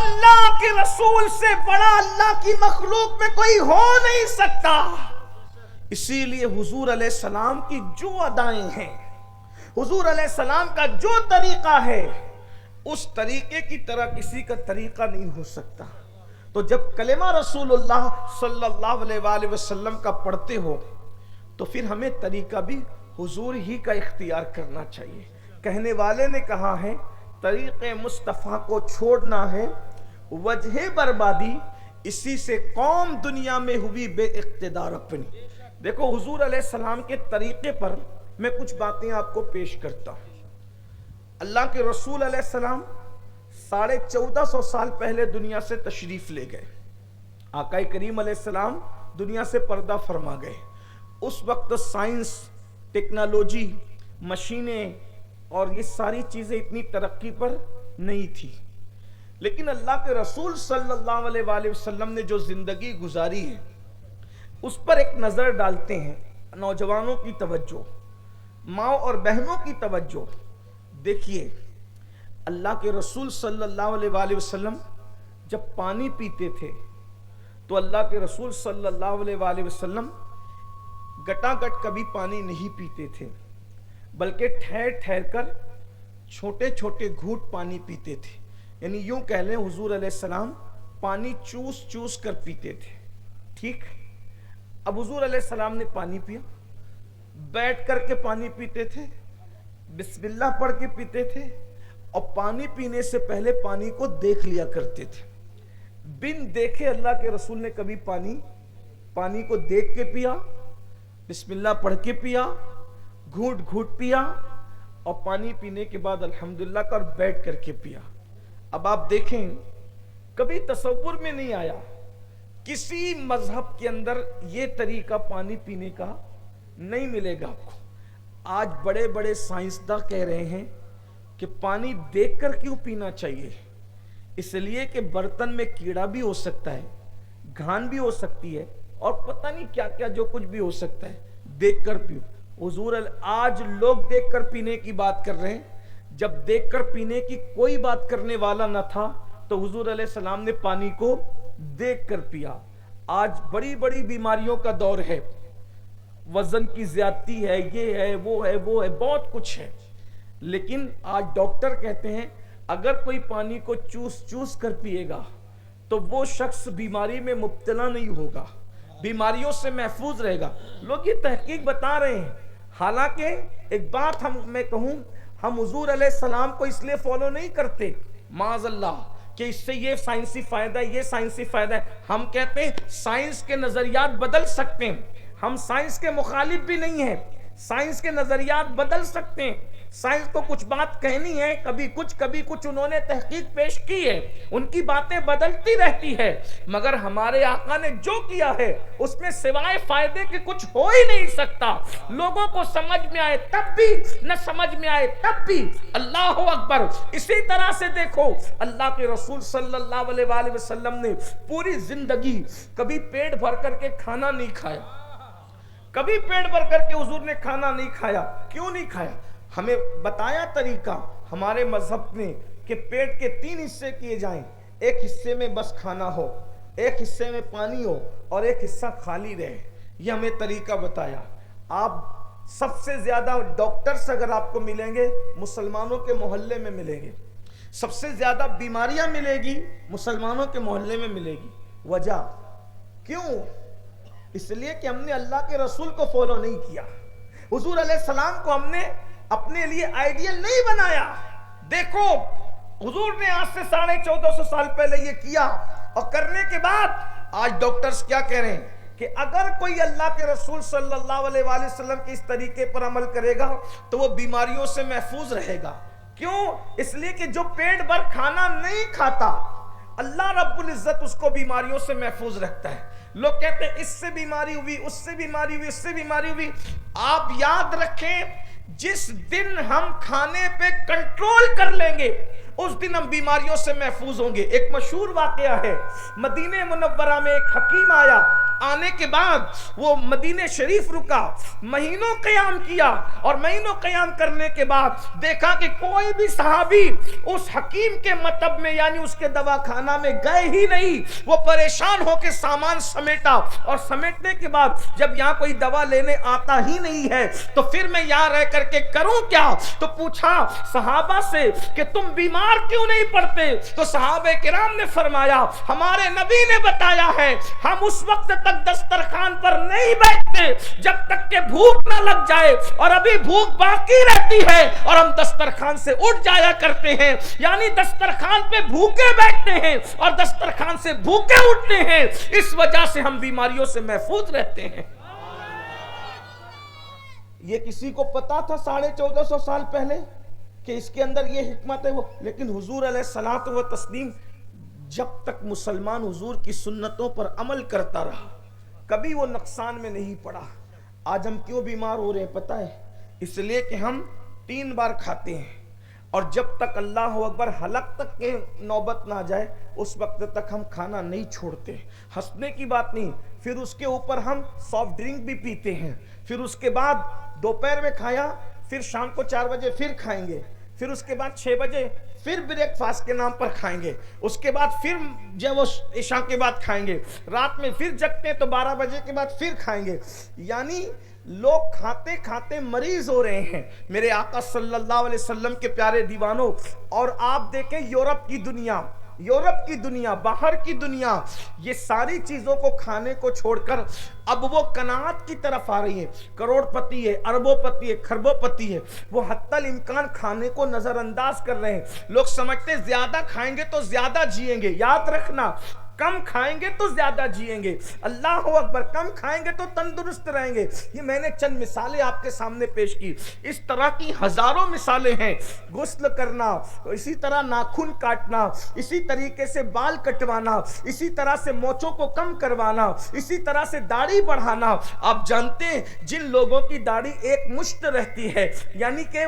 اللہ کے رسول سے بڑا اللہ کی مخلوق میں کوئی ہو نہیں سکتا. اسی لیے حضور علیہ السلام کی جو ادائیں ہیں، حضور علیہ السلام کا جو طریقہ ہے، اس طریقے کی طرح کسی کا طریقہ نہیں ہو سکتا. تو جب کلمہ رسول اللہ صلی اللہ علیہ وآلہ وسلم کا پڑھتے ہو تو پھر ہمیں طریقہ بھی حضور ہی کا اختیار کرنا چاہیے. کہنے والے نے کہا ہے طریق مصطفیٰ کو چھوڑنا ہے وجہ بربادی، اسی سے قوم دنیا میں ہوئی بے اقتدار اپنی. دیکھو حضور علیہ السلام کے طریقے پر میں کچھ باتیں آپ کو پیش کرتا ہوں. اللہ کے رسول علیہ السلام 1450 سال پہلے دنیا سے تشریف لے گئے. آقا کریم علیہ السلام دنیا سے پردہ فرما گئے. اس وقت سائنس، ٹیکنالوجی، مشینیں اور یہ ساری چیزیں اتنی ترقی پر نہیں تھی، لیکن اللہ کے رسول صلی اللہ علیہ وآلہ وسلم نے جو زندگی گزاری ہے اس پر ایک نظر ڈالتے ہیں. نوجوانوں کی توجہ، ماں اور بہنوں کی توجہ. دیکھیے اللہ کے رسول صلی اللہ علیہ وآلہ وسلم جب پانی پیتے تھے تو اللہ کے رسول صلی اللہ علیہ وآلہ وسلم گٹا گٹ کبھی پانی نہیں پیتے تھے، بلکہ ٹھہر ٹھہر کر چھوٹے چھوٹے گھونٹ پانی پیتے تھے. یعنی یوں کہہ لیں حضور علیہ السلام پانی چوس چوس کر پیتے تھے. ٹھیک. اب حضور علیہ السلام نے پانی پیا، بیٹھ کر کے پانی پیتے تھے، بسم اللہ پڑھ کے پیتے تھے، اور پانی پینے سے پہلے پانی کو دیکھ لیا کرتے تھے. بن دیکھے اللہ کے رسول نے کبھی پانی کو دیکھ کے پیا، بسم اللہ پڑھ کے پیا، گھونٹ گھونٹ پیا، اور پانی پینے کے بعد الحمدللہ کر بیٹھ کر کے پیا. اب آپ دیکھیں کبھی تصور میں نہیں آیا، کسی مذہب کے اندر یہ طریقہ پانی پینے کا نہیں ملے گا آپ کو. آج بڑے بڑے سائنسداں کہہ رہے ہیں کہ پانی دیکھ کر کیوں پینا چاہیے، اس لیے کہ برتن میں کیڑا بھی ہو سکتا ہے، گھان بھی ہو سکتی ہے، اور پتہ نہیں کیا کیا جو کچھ بھی ہو سکتا ہے. دیکھ کر پیو. حضور آج لوگ دیکھ کر پینے کی بات کر رہے ہیں. جب دیکھ کر پینے کی کوئی بات کرنے والا نہ تھا تو حضور علیہ السلام نے پانی کو دیکھ کر پیا. آج بڑی بڑی بیماریوں کا دور ہے، وزن کی زیادتی ہے، یہ ہے وہ ہے وہ ہے، بہت کچھ ہے، لیکن آج ڈاکٹر کہتے ہیں اگر کوئی پانی کو چوس چوس کر پیے گا تو وہ شخص بیماری میں مبتلا نہیں ہوگا، بیماریوں سے محفوظ رہے گا. لوگ یہ تحقیق بتا رہے ہیں. حالانکہ ایک بات میں کہوں، ہم حضور علیہ السلام کو اس لیے فالو نہیں کرتے معاذ اللہ کہ اس سے یہ سائنسی فائدہ ہے، یہ سائنسی فائدہ ہے. ہم کہتے ہیں سائنس کے نظریات بدل سکتے ہیں. ہم سائنس کے مخالف بھی نہیں ہیں، سائنس کے نظریات بدل سکتے ہیں. سائنس کو کچھ بات کہنی ہے، کبھی کچھ انہوں نے تحقیق پیش کی ہے، ان کی باتیں بدلتی رہتی ہے. مگر ہمارے آقا نے جو کیا ہے اس میں سوائے فائدے کے کچھ ہو ہی نہیں سکتا. لوگوں کو سمجھ میں آئے تب بھی، نہ سمجھ میں آئے تب بھی. اللہ اکبر. اسی طرح سے دیکھو اللہ کے رسول صلی اللہ علیہ وآلہ وسلم نے پوری زندگی کبھی پیٹ بھر کر کے کھانا نہیں کھایا، کبھی پیٹ بھر کر کے حضور نے کھانا نہیں کھایا. کیوں نہیں کھایا؟ ہمیں بتایا طریقہ ہمارے مذہب نے کہ پیٹ کے 3 حصے کیے جائیں. ایک حصے میں بس کھانا ہو، ایک حصے میں پانی ہو، اور ایک حصہ خالی رہے. یہ ہمیں طریقہ بتایا. آپ سب سے زیادہ ڈاکٹرز اگر آپ کو ملیں گے مسلمانوں کے محلے میں ملیں گے. سب سے زیادہ بیماریاں ملے گی مسلمانوں کے محلے میں ملے گی. وجہ کیوں؟ اس لیے کہ ہم نے اللہ کے رسول کو فالو نہیں کیا. حضور علیہ السلام کو ہم نے اپنے لیے آئیڈیل نہیں بنایا. دیکھو حضور نے آج سے 1450 سال پہلے یہ کیا، اور کرنے کے بعد آج ڈاکٹرز کیا کہہ رہے ہیں کہ اگر کوئی اللہ کے رسول صلی اللہ علیہ وآلہ وسلم کے اس طریقے پر عمل کرے گا تو وہ بیماریوں سے محفوظ رہے گا. کیوں؟ اس لیے کہ جو پیٹ بھر کھانا نہیں کھاتا اللہ رب العزت اس کو بیماریوں سے محفوظ رکھتا ہے. لوگ کہتے ہیں اس سے بیماری ہوئی، اس سے بیماری ہوئی، اس سے بیماری ہوئی. آپ یاد رکھیں جس دن ہم کھانے پہ کنٹرول کر لیں گے اس دن ہم بیماریوں سے محفوظ ہوں گے. ایک مشہور واقعہ ہے، مدینہ منورہ میں ایک حکیم آیا، آنے کے بعد وہ مدینہ شریف رکا، مہینوں قیام کیا، اور مہینوں قیام کرنے کے بعد دیکھا کہ کوئی بھی صحابی اس حکیم کے مطب میں یعنی اس کے دواخانہ میں گئے ہی نہیں۔ وہ پریشان ہو کے سامان سمیٹا، اور سمیٹنے کے بعد جب یہاں کوئی دوا لینے آتا ہی نہیں ہے تو پھر میں یہاں رہ کر کے کروں کیا؟ تو پوچھا صحابہ سے کہ تم بیمار کیوں نہیں پڑتے؟ تو صحابہ کرام نے فرمایا ہمارے نبی نے بتایا ہے ہم اس وقت تک دسترخوان پر نہیں بیٹھتے جب تک کہ بھوک نہ لگ جائے، اور ابھی بھوک باقی رہتی ہے اور ہم دسترخوان سے اٹھ جایا کرتے ہیں، یعنی دسترخوان پہ بھوکے بیٹھتے ہیں اور دسترخوان سے بھوکے اٹھتے ہیں، اس وجہ سے ہم بیماریوں سے محفوظ رہتے ہیں۔ یہ کسی کو پتا تھا 1450 سال پہلے کہ اس کے اندر یہ حکمت ہے وہ؟ لیکن حضور علیہ الصلوۃ والتسلیم جب تک مسلمان حضور کی سنتوں پر عمل کرتا رہا کبھی وہ نقصان میں نہیں پڑا۔ آج ہم کیوں بیمار ہو رہے ہیں پتہ ہے؟ اس لیے کہ ہم 3 بار کھاتے ہیں، اور جب تک اللہ اکبر حلق تک کے نوبت نہ جائے اس وقت تک ہم کھانا نہیں چھوڑتے۔ ہنسنے کی بات نہیں، پھر اس کے اوپر ہم سافٹ ڈرنک بھی پیتے ہیں، پھر اس کے بعد دوپہر میں کھایا، پھر شام کو 4 بجے پھر کھائیں گے، پھر اس کے بعد 6 بجے پھر بریک فاسٹ کے نام پر کھائیں گے، اس کے بعد پھر جب وہ عشاء کے بعد کھائیں گے، رات میں پھر جگتے ہیں تو 12 بجے کے بعد پھر کھائیں گے۔ یعنی لوگ کھاتے کھاتے مریض ہو رہے ہیں۔ میرے آقا صلی اللہ علیہ وسلم کے پیارے دیوانوں، اور آپ دیکھیں یورپ کی دنیا، باہر کی دنیا، یہ ساری چیزوں کو کھانے کو چھوڑ کر اب وہ قناعت کی طرف آ رہی ہے۔ کروڑ پتی ہے، اربوں پتی ہے، خربوں پتی ہے، وہ حتی الامکان کھانے کو نظر انداز کر رہے ہیں۔ لوگ سمجھتے ہیں زیادہ کھائیں گے تو زیادہ جئیں گے، یاد رکھنا کم کھائیں گے تو زیادہ جئیں گے۔ اللہ اکبر، کم کھائیں گے تو تندرست رہیں گے۔ یہ میں نے چند مثالیں آپ کے سامنے پیش کی، اس طرح کی ہزاروں مثالیں ہیں۔ غسل کرنا، اسی طرح ناخن کاٹنا، اسی طریقے سے بال کٹوانا، اسی طرح سے مونچھوں کو کم کروانا، اسی طرح سے داڑھی بڑھانا۔ آپ جانتے ہیں جن لوگوں کی داڑھی ایک مشت رہتی ہے، یعنی کہ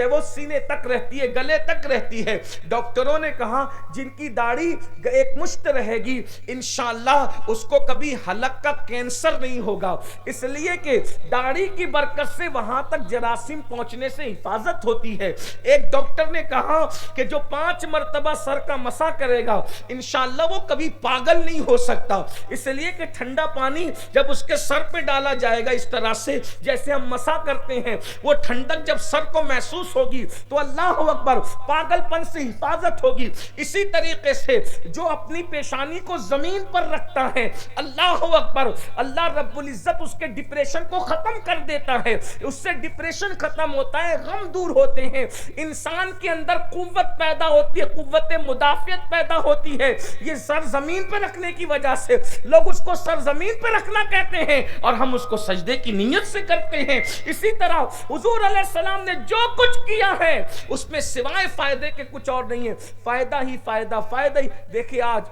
وہ سینے تک رہتی ہے، گلے تک رہتی ہے، ڈاکٹروں نے کہا جن کی داڑھی ایک مشت رہے گی انشاءاللہ اس کو کبھی حلق کا کینسر نہیں ہوگا، اس لیے کہ داڑھی کی برکت سے وہاں تک جراثیم پہنچنے سے حفاظت ہوتی ہے۔ ایک ڈاکٹر نے کہا کہ جو 5 مرتبہ سر کا مسح کرے گا انشاءاللہ وہ کبھی پاگل نہیں ہو سکتا، اس لیے کہ ٹھنڈا پانی جب اس کے سر پہ ڈالا جائے گا اس طرح سے جیسے ہم مسح کرتے ہیں، وہ ٹھنڈک جب سر کو محسوس ہوگی تو اللہ اکبر پاگل پن سے حفاظت ہوگی۔ اسی طریقے سے جو اپنی پیشانی کو زمین پر رکھتا ہے اللہ اکبر، اللہ رب العزت اس کے ڈپریشن کو ختم کر دیتا ہے، اس سے ڈپریشن ختم ہوتا ہے، غم دور ہوتے ہیں، انسان کے اندر قوت پیدا ہوتی ہے، قوت مدافعت پیدا ہوتی ہے۔ یہ سر زمین پہ رکھنے کی وجہ سے لوگ اس کو سر زمین پہ رکھنا کہتے ہیں اور ہم اس کو سجدے کی نیت سے کرتے ہیں۔ اسی طرح حضور علیہ السلام نے جو کچھ کیا ہے اس میں سوائے فائدے کے کچھ اور نہیں ہے، فائدہ ہی فائدہ، فائدہ ہی۔ دیکھیں آج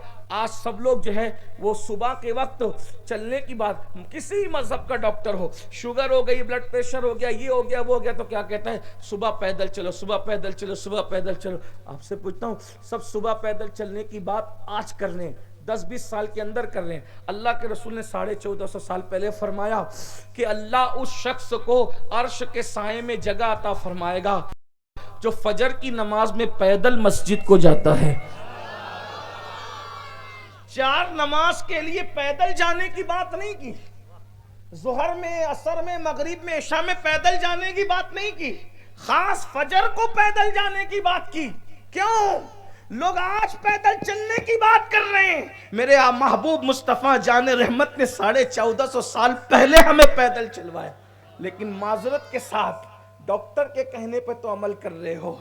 سب لوگ جو ہے وہ صبح کے وقت چلنے کی بات، کسی مذہب کا ڈاکٹر ہو، شوگر ہو گئی، بلڈ پریشر ہو گیا، یہ ہو گیا، وہ ہو گیا، تو کیا کہتا ہے؟ صبح پیدل چلو، صبح پیدل چلو، صبح پیدل چلو۔ آپ سے پوچھتا ہوں سب صبح پیدل چلنے کی بات آج کر رہے ہیں، 10-20 سال کے اندر کر رہے ہیں؟ اللہ کے رسول نے 1450 سال پہلے فرمایا کہ اللہ اس شخص کو عرش کے سائے میں جگہ عطا فرمائے گا جو فجر کی نماز میں پیدل مسجد کو جاتا ہے۔ 4 نماز کے لیے پیدل جانے کی بات نہیں کی، ظہر میں، عصر میں، مغرب میں، عشاء میں پیدل جانے کی بات نہیں کی، خاص فجر کو پیدل جانے کی بات کی۔ کیوں؟ لوگ آج پیدل چلنے کی بات کر رہے ہیں، میرے محبوب مصطفیٰ جان رحمت نے 1450 سال پہلے ہمیں پیدل چلوایا، لیکن معذرت کے ساتھ ڈاکٹر کے کہنے پر تو عمل کر رہے ہو،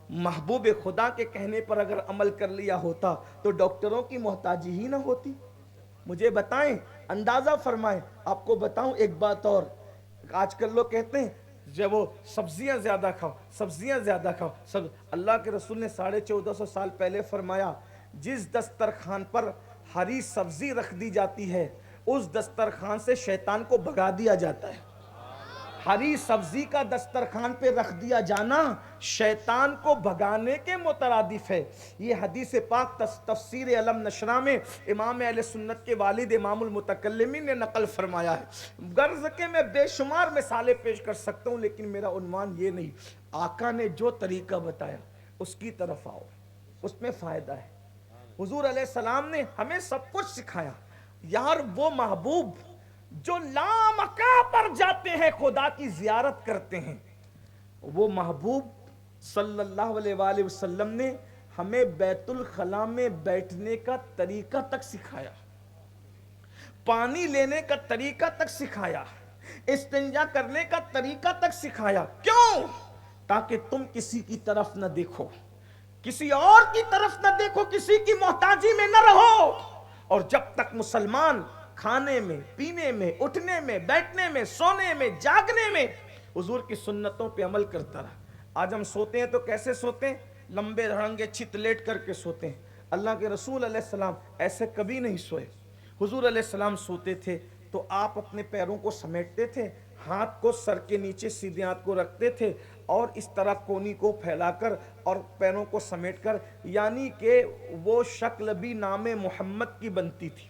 محبوب خدا کے کہنے پر اگر عمل کر لیا ہوتا تو ڈاکٹروں کی محتاجی ہی نہ ہوتی۔ مجھے بتائیں، اندازہ فرمائیں، آپ کو بتاؤں ایک بات اور، آج کل لوگ کہتے ہیں جب وہ سبزیاں زیادہ کھاؤ، سبزیاں زیادہ کھاؤ، اللہ کے رسول نے 1450 سال پہلے فرمایا جس دسترخوان پر ہری سبزی رکھ دی جاتی ہے اس دسترخوان سے شیطان کو بھگا دیا جاتا ہے۔ ہری سبزی کا دسترخوان پہ رکھ دیا جانا شیطان کو بھگانے کے مترادف ہے. یہ حدیث پاک تفسیر علم نشرہ میں امام اہل سنت کے والد امام المتکلمین نے نقل فرمایا ہے. غرض کہ میں بے شمار مثالیں پیش کر سکتا ہوں لیکن میرا عنوان یہ نہیں. آقا نے جو طریقہ بتایا اس کی طرف آؤ, اس میں فائدہ ہے. حضور علیہ السلام نے ہمیں سب کچھ سکھایا. یار وہ محبوب جو لامکاں پر جاتے ہیں خدا کی زیارت کرتے ہیں, وہ محبوب صلی اللہ علیہ وآلہ وسلم نے ہمیں بیت الخلاء میں بیٹھنے کا طریقہ تک سکھایا, پانی لینے کا طریقہ تک سکھایا, استنجا کرنے کا طریقہ تک سکھایا. کیوں؟ تاکہ تم کسی کی طرف نہ دیکھو, کسی اور کی طرف نہ دیکھو, کسی کی محتاجی میں نہ رہو. اور جب تک مسلمان کھانے میں, پینے میں, اٹھنے میں, بیٹھنے میں, سونے میں, جاگنے میں حضور کی سنتوں پہ عمل کرتا رہا. آج ہم سوتے ہیں تو کیسے سوتے ہیں؟ لمبے دھڑنگے چت لیٹ کر کے سوتے ہیں. اللہ کے رسول علیہ السلام ایسے کبھی نہیں سوئے. حضور علیہ السلام سوتے تھے تو آپ اپنے پیروں کو سمیٹتے تھے, ہاتھ کو سر کے نیچے سیدھے ہاتھ کو رکھتے تھے اور اس طرح کونی کو پھیلا کر اور پیروں کو سمیٹ کر, یعنی کہ وہ شکل بھی نام محمد کی بنتی تھی.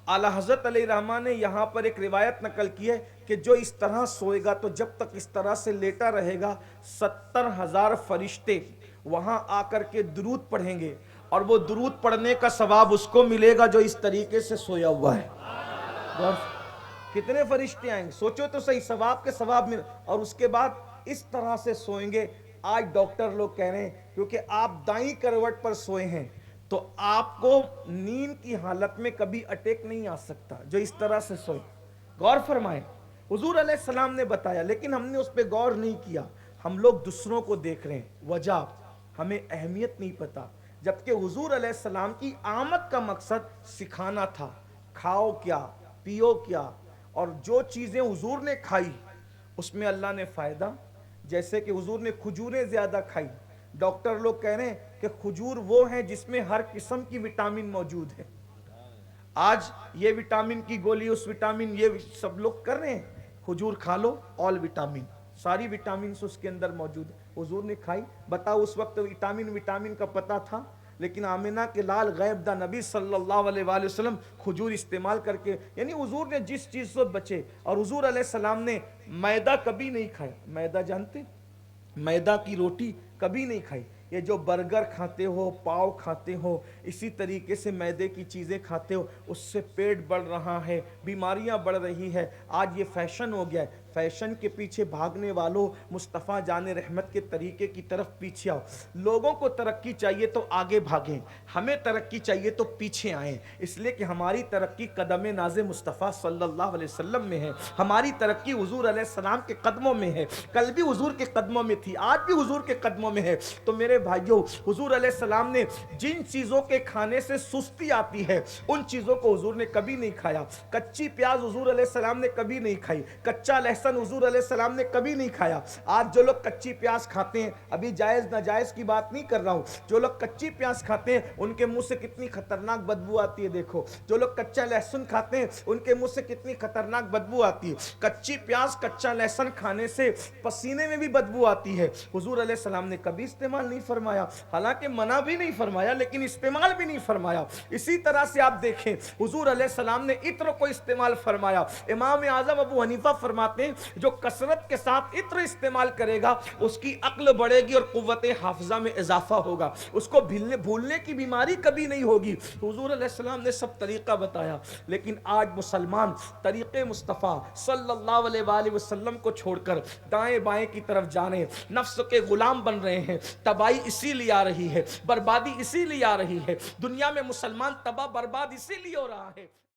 اعلیٰ حضرت علیہ رحمہ نے یہاں پر ایک روایت نقل کی ہے کہ جو اس طرح سوئے گا تو جب تک اس طرح سے لیٹا رہے گا 70,000 فرشتے وہاں آ کر کے درود پڑھیں گے, اور وہ درود پڑھنے کا ثواب اس کو ملے گا جو اس طریقے سے سویا ہوا ہے. کتنے فرشتے آئیں گے سوچو تو صحیح, ثواب کے ثواب مل. اور اس کے بعد اس طرح سے سوئیں گے. آج ڈاکٹر لوگ کہہ رہے ہیں کیونکہ آپ دائیں کروٹ پر سوئے ہیں تو آپ کو نیند کی حالت میں کبھی اٹیک نہیں آ سکتا جو اس طرح سے سوئے. غور فرمائیں, حضور علیہ السلام نے بتایا لیکن ہم نے اس پہ غور نہیں کیا. ہم لوگ دوسروں کو دیکھ رہے ہیں, وجہ ہمیں اہمیت نہیں پتا, جبکہ حضور علیہ السلام کی آمد کا مقصد سکھانا تھا. کھاؤ کیا, پیو کیا, اور جو چیزیں حضور نے کھائی اس میں اللہ نے فائدہ, جیسے کہ حضور نے کھجوریں زیادہ کھائی. ڈاکٹر لوگ کہہ رہے ہیں کہ کھجور وہ ہیں جس میں ہر قسم کی وٹامن موجود ہے. آج یہ وٹامن کی گولی, اس وٹامن, یہ سب لوگ کر رہے ہیں. کھجور کھا لو, آل وٹامن, ساری وٹامنز اس کے اندر موجود ہے. حضور نے کھائی. بتاؤ اس وقت وٹامن کا پتہ تھا, لیکن آمنہ کے لال غیب دا نبی صلی اللہ علیہ وآلہ وسلم کھجور استعمال کر کے, یعنی حضور نے جس چیز سے بچے. اور حضور علیہ السلام نے میدہ کبھی نہیں کھایا. میدہ جانتے, میدہ کی روٹی کبھی نہیں کھائی. یہ جو برگر کھاتے ہو, پاؤ کھاتے ہو, اسی طریقے سے میدے کی چیزیں کھاتے ہو, اس سے پیٹ بڑھ رہا ہے, بیماریاں بڑھ رہی ہے. آج یہ فیشن ہو گیا ہے. فیشن کے پیچھے بھاگنے والوں, مصطفیٰ جان رحمت کے طریقے کی طرف پیچھے آؤ. لوگوں کو ترقی چاہیے تو آگے بھاگیں, ہمیں ترقی چاہیے تو پیچھے آئیں, اس لیے کہ ہماری ترقی قدم ناز مصطفیٰ صلی اللہ علیہ وسلم میں ہے. ہماری ترقی حضور علیہ السلام کے قدموں میں ہے. کل بھی حضور کے قدموں میں تھی, آج بھی حضور کے قدموں میں ہے. تو میرے بھائیوں, حضور علیہ السلام نے جن چیزوں کے کھانے سے سستی آتی ہے ان چیزوں کو حضور نے کبھی نہیں کھایا. کچی پیاز حضور علیہ السلام نے کبھی نہیں کھائی, کچا لہسن حضور علیہ السلام نے کبھی نہیں کھایا. آج جو لوگ کچی پیاز کھاتے ہیں, ابھی جائز ناجائز کی بات نہیں کر رہا ہوں, جو لوگ کچی پیاز کھاتے ہیں ان کے منہ سے کتنی خطرناک بدبو آتی ہے. دیکھو, جو لوگ کچا لہسن کھاتے ہیں ان کے منہ سے کتنی خطرناک بدبو آتی ہے. کچی پیاز, کچا لہسن کھانے سے پسینے میں بھی بدبو آتی ہے. حضور علیہ السلام نے کبھی استعمال نہیں فرمایا, حالانکہ منع بھی نہیں فرمایا لیکن استعمال بھی نہیں فرمایا. اسی طرح سے آپ دیکھیں, حضور علیہ السلام نے عطر کو استعمال فرمایا. امام اعظم ابو حنیفہ فرماتے ہیں جو کثرت کے ساتھ عطر استعمال کرے گا اس کی عقل بڑھے گی اور قوت حافظہ میں اضافہ ہوگا, اس کو بھولنے کی بیماری کبھی نہیں ہوگی. حضور علیہ السلام نے سب طریقہ بتایا, لیکن آج مسلمان طریقے مصطفیٰ صلی اللہ علیہ وآلہ وسلم کو چھوڑ کر دائیں بائیں کی طرف جانے, نفس کے غلام بن رہے ہیں. تباہی اسی لیے آ رہی ہے, بربادی اسی لیے آ رہی ہے. دنیا میں مسلمان تباہ برباد اسی لیے ہو رہا ہے.